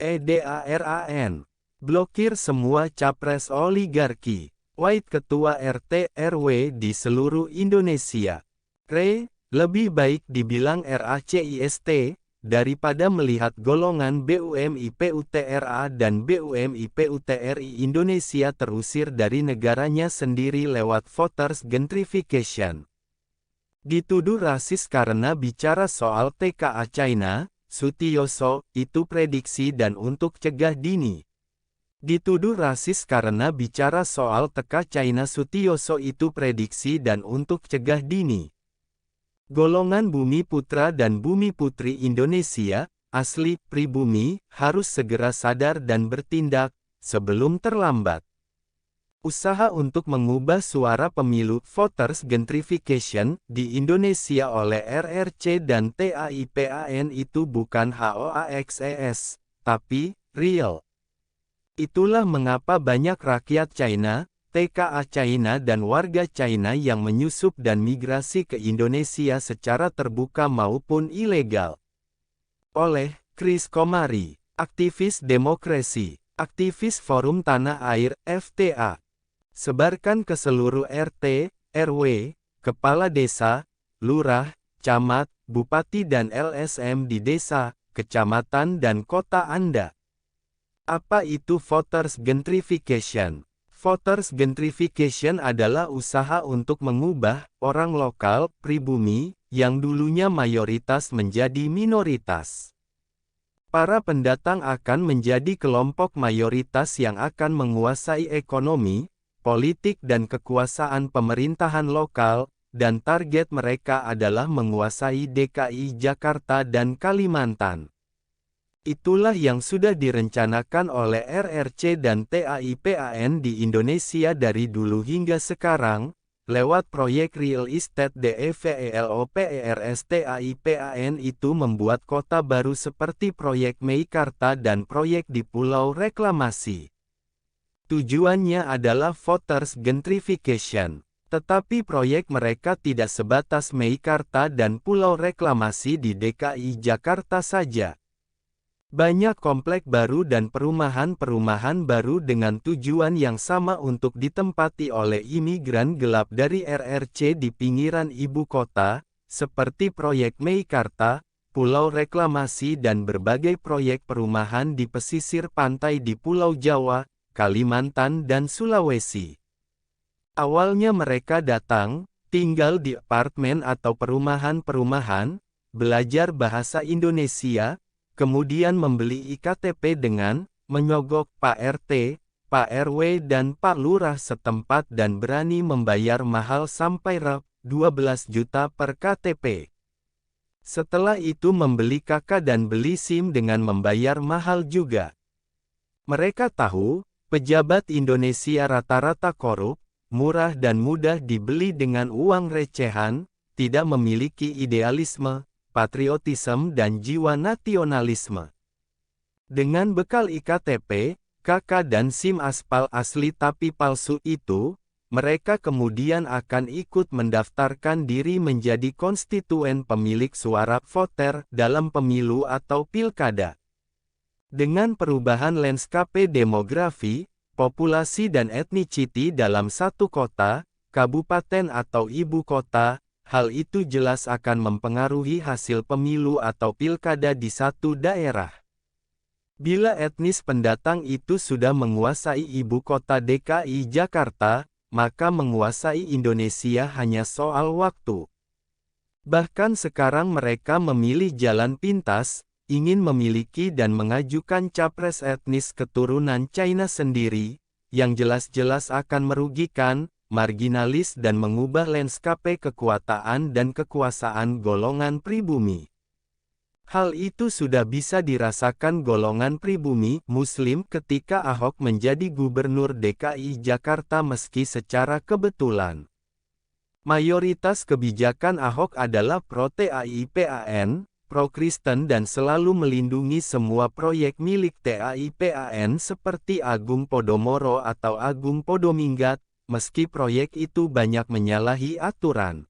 EDARAN. Blokir semua capres oligarki. White Ketua RT RW di seluruh Indonesia. Lebih baik dibilang RACIST, daripada melihat golongan BUMI PUTRA dan BUMI PUTRI Indonesia terusir dari negaranya sendiri lewat voters gentrification. Dituduh rasis karena bicara soal TKA China, Sutioso, itu prediksi dan untuk cegah dini. Dituduh rasis karena bicara soal TKA China Sutioso itu prediksi dan untuk cegah dini. Golongan Bumi Putra dan Bumi Putri Indonesia, asli pribumi, harus segera sadar dan bertindak, sebelum terlambat. Usaha untuk mengubah suara pemilu voters gentrification di Indonesia oleh RRC dan TAIPAN itu bukan hoaxes, tapi real. Itulah mengapa banyak rakyat China, TKA China dan warga China yang menyusup dan migrasi ke Indonesia secara terbuka maupun ilegal. Oleh Chris Komari, aktivis demokrasi, aktivis Forum Tanah Air, FTA. Sebarkan ke seluruh RT, RW, kepala desa, lurah, camat, bupati dan LSM di desa, kecamatan dan kota Anda. Apa itu voters gentrification? Voters gentrification adalah usaha untuk mengubah orang lokal, pribumi, yang dulunya mayoritas menjadi minoritas. Para pendatang akan menjadi kelompok mayoritas yang akan menguasai ekonomi, politik dan kekuasaan pemerintahan lokal, dan target mereka adalah menguasai DKI Jakarta dan Kalimantan. Itulah yang sudah direncanakan oleh RRC dan TAIPAN di Indonesia dari dulu hingga sekarang, lewat proyek real estate DEVELOPERS. TAIPAN itu membuat kota baru seperti proyek Meikarta dan proyek di Pulau Reklamasi. Tujuannya adalah voters gentrification. Tetapi proyek mereka tidak sebatas Meikarta dan Pulau Reklamasi di DKI Jakarta saja. Banyak komplek baru dan perumahan-perumahan baru dengan tujuan yang sama untuk ditempati oleh imigran gelap dari RRC di pinggiran ibu kota, seperti proyek Meikarta, Pulau Reklamasi dan berbagai proyek perumahan di pesisir pantai di Pulau Jawa, Kalimantan dan Sulawesi. Awalnya mereka datang, tinggal di apartemen atau perumahan-perumahan, belajar bahasa Indonesia, kemudian membeli IKTP dengan menyogok Pak RT, Pak RW dan Pak Lurah setempat dan berani membayar mahal sampai Rp12 juta per KTP. Setelah itu membeli KK dan beli SIM dengan membayar mahal juga. Mereka tahu, pejabat Indonesia rata-rata korup, murah dan mudah dibeli dengan uang recehan, tidak memiliki idealisme, patriotisme dan jiwa nasionalisme. Dengan bekal IKTP, KK dan SIM aspal asli tapi palsu itu, mereka kemudian akan ikut mendaftarkan diri menjadi konstituen pemilik suara voter dalam pemilu atau pilkada. Dengan perubahan landscape demografi, populasi dan etnicity dalam satu kota, kabupaten atau ibu kota, hal itu jelas akan mempengaruhi hasil pemilu atau pilkada di satu daerah. Bila etnis pendatang itu sudah menguasai ibu kota DKI Jakarta, maka menguasai Indonesia hanya soal waktu. Bahkan sekarang mereka memilih jalan pintas, ingin memiliki dan mengajukan capres etnis keturunan China sendiri, yang jelas-jelas akan merugikan, marginalis dan mengubah landscape kekuasaan dan kekuasaan golongan pribumi. Hal itu sudah bisa dirasakan golongan pribumi Muslim ketika Ahok menjadi gubernur DKI Jakarta meski secara kebetulan. Mayoritas kebijakan Ahok adalah pro-TAIPAN, pro-Kristen dan selalu melindungi semua proyek milik TAIPAN seperti Agung Podomoro atau Agung Podominggat, meski proyek itu banyak menyalahi aturan.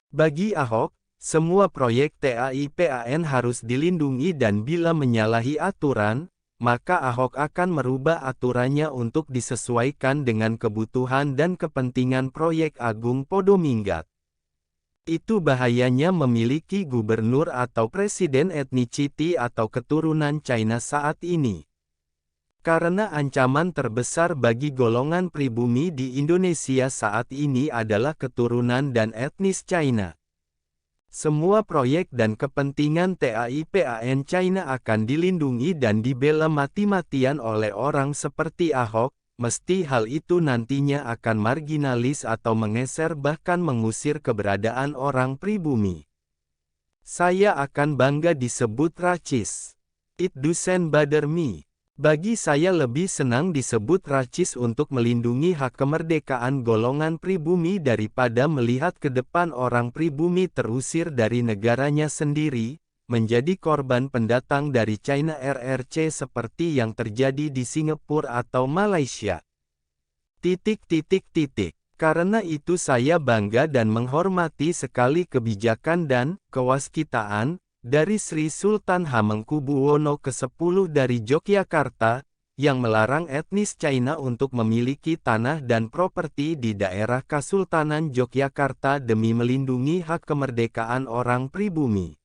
Bagi Ahok, semua proyek TAIPAN harus dilindungi dan bila menyalahi aturan, maka Ahok akan merubah aturannya untuk disesuaikan dengan kebutuhan dan kepentingan proyek Agung Podominggat. Itu bahayanya memiliki gubernur atau presiden etnisiti atau keturunan China saat ini. Karena ancaman terbesar bagi golongan pribumi di Indonesia saat ini adalah keturunan dan etnis China. Semua proyek dan kepentingan TAIPAN China akan dilindungi dan dibela mati-matian oleh orang seperti Ahok, mesti hal itu nantinya akan marginalis atau menggeser bahkan mengusir keberadaan orang pribumi. Saya akan bangga disebut racis. It doesn't bother me. Bagi saya lebih senang disebut racis untuk melindungi hak kemerdekaan golongan pribumi daripada melihat ke depan orang pribumi terusir dari negaranya sendiri, menjadi korban pendatang dari China RRC seperti yang terjadi di Singapura atau Malaysia. Karena itu saya bangga dan menghormati sekali kebijakan dan kewaskitaan dari Sri Sultan Hamengkubuwono ke-10 dari Yogyakarta, yang melarang etnis China untuk memiliki tanah dan properti di daerah Kesultanan Yogyakarta demi melindungi hak kemerdekaan orang pribumi.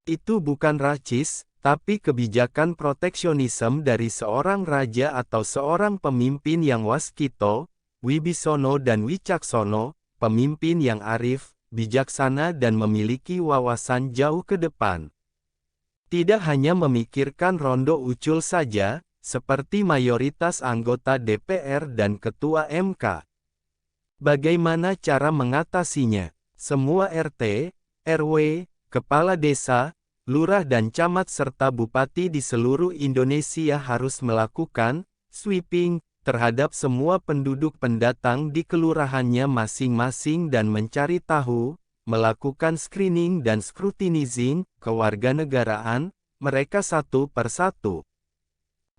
Itu bukan racis, tapi kebijakan proteksionisme dari seorang raja atau seorang pemimpin yang waskito, wibisono dan wicaksono, pemimpin yang arif, bijaksana dan memiliki wawasan jauh ke depan. Tidak hanya memikirkan rondo ucul saja, seperti mayoritas anggota DPR dan ketua MK. Bagaimana cara mengatasinya? Semua RT, RW, kepala desa, lurah dan camat serta bupati di seluruh Indonesia harus melakukan sweeping terhadap semua penduduk pendatang di kelurahannya masing-masing dan mencari tahu, melakukan screening dan scrutinizing kewarganegaraan mereka satu persatu.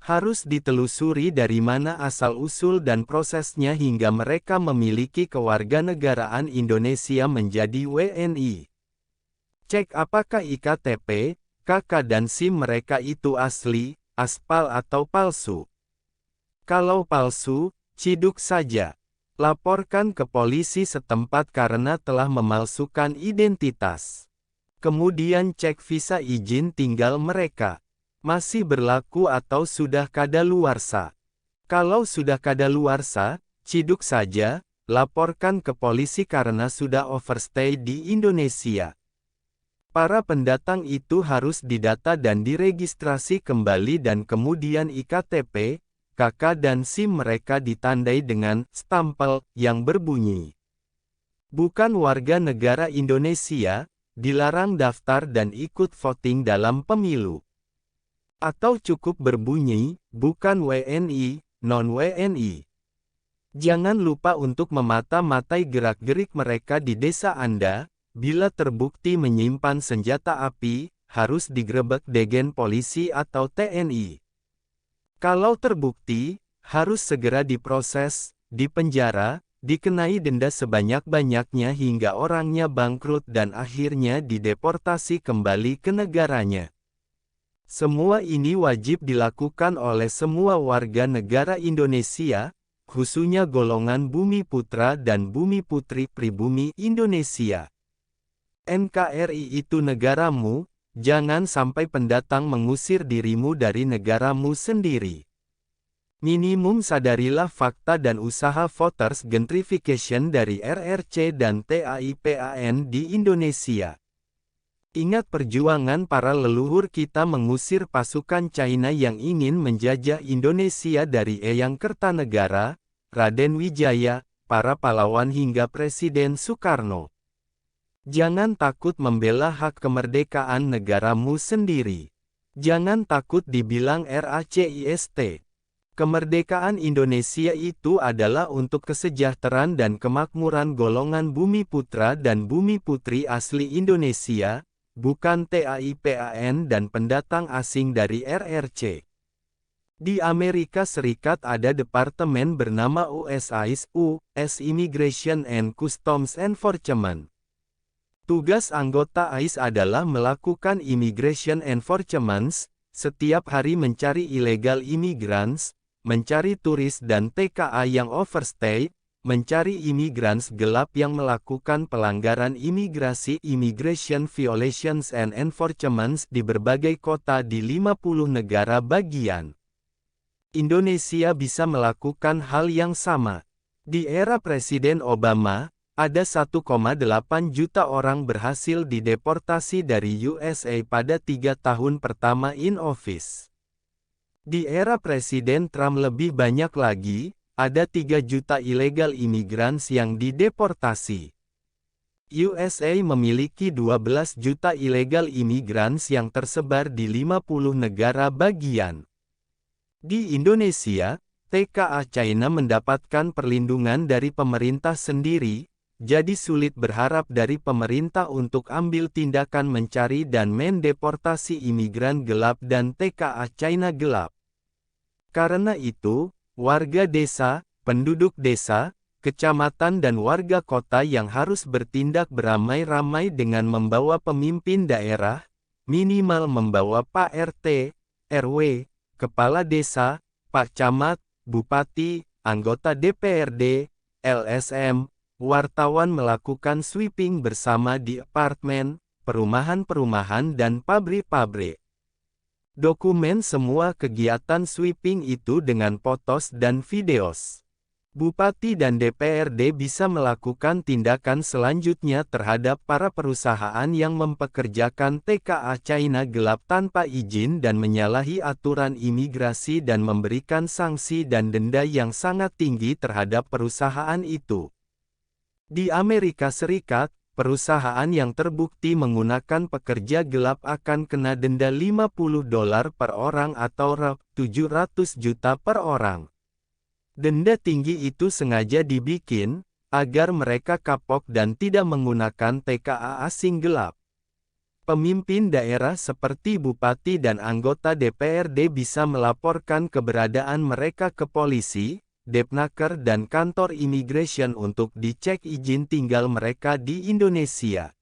Harus ditelusuri dari mana asal-usul dan prosesnya hingga mereka memiliki kewarganegaraan Indonesia menjadi WNI. Cek apakah IKTP, KK dan SIM mereka itu asli, aspal atau palsu. Kalau palsu, ciduk saja. Laporkan ke polisi setempat karena telah memalsukan identitas. Kemudian cek visa izin tinggal mereka. Masih berlaku atau sudah kadaluarsa. Kalau sudah kadaluarsa, ciduk saja, laporkan ke polisi karena sudah overstay di Indonesia. Para pendatang itu harus didata dan diregistrasi kembali dan kemudian IKTP, KK dan SIM mereka ditandai dengan stempel yang berbunyi bukan warga negara Indonesia, dilarang daftar dan ikut voting dalam pemilu. Atau cukup berbunyi bukan WNI, non-WNI. Jangan lupa untuk memata-matai gerak-gerik mereka di desa Anda. Bila terbukti menyimpan senjata api, harus digerebek Degen Polisi atau TNI. Kalau terbukti, harus segera diproses, dipenjara, dikenai denda sebanyak-banyaknya hingga orangnya bangkrut dan akhirnya dideportasi kembali ke negaranya. Semua ini wajib dilakukan oleh semua warga negara Indonesia, khususnya golongan bumi putra dan bumi putri pribumi Indonesia. NKRI itu negaramu. Jangan sampai pendatang mengusir dirimu dari negaramu sendiri. Minimum sadarilah fakta dan usaha voters gentrification dari RRC dan TAIPAN di Indonesia. Ingat perjuangan para leluhur kita mengusir pasukan China yang ingin menjajah Indonesia dari Eyang Kertanegara, Raden Wijaya, para pahlawan hingga Presiden Soekarno. Jangan takut membela hak kemerdekaan negaramu sendiri. Jangan takut dibilang RACIST. Kemerdekaan Indonesia itu adalah untuk kesejahteraan dan kemakmuran golongan bumi putra dan bumi putri asli Indonesia, bukan TAIPAN dan pendatang asing dari RRC. Di Amerika Serikat ada departemen bernama USIS, US Immigration and Customs Enforcement. Tugas anggota AIS adalah melakukan immigration enforcement, setiap hari mencari illegal immigrants, mencari turis dan TKA yang overstay, mencari immigrants gelap yang melakukan pelanggaran imigrasi Immigration Violations and Enforcements di berbagai kota di 50 negara bagian. Indonesia bisa melakukan hal yang sama. Di era Presiden Obama, ada 1,8 juta orang berhasil dideportasi dari USA pada 3 tahun pertama in office. Di era Presiden Trump lebih banyak lagi, ada 3 juta illegal immigrants yang dideportasi. USA memiliki 12 juta illegal immigrants yang tersebar di 50 negara bagian. Di Indonesia, TKA China mendapatkan perlindungan dari pemerintah sendiri, jadi sulit berharap dari pemerintah untuk ambil tindakan mencari dan mendeportasi imigran gelap dan TKA China gelap. Karena itu, warga desa, penduduk desa, kecamatan dan warga kota yang harus bertindak beramai-ramai dengan membawa pemimpin daerah, minimal membawa Pak RT, RW, Kepala Desa, Pak Camat, Bupati, anggota DPRD, LSM, wartawan melakukan sweeping bersama di apartemen, perumahan-perumahan dan pabrik-pabrik. Dokumen semua kegiatan sweeping itu dengan fotos dan videos. Bupati dan DPRD bisa melakukan tindakan selanjutnya terhadap para perusahaan yang mempekerjakan TKA China gelap tanpa izin dan menyalahi aturan imigrasi dan memberikan sanksi dan denda yang sangat tinggi terhadap perusahaan itu. Di Amerika Serikat, perusahaan yang terbukti menggunakan pekerja gelap akan kena denda $50 per orang atau Rp700 juta per orang. Denda tinggi itu sengaja dibikin, agar mereka kapok dan tidak menggunakan TKA asing gelap. Pemimpin daerah seperti bupati dan anggota DPRD bisa melaporkan keberadaan mereka ke polisi, Depnaker dan kantor imigrasi untuk dicek izin tinggal mereka di Indonesia.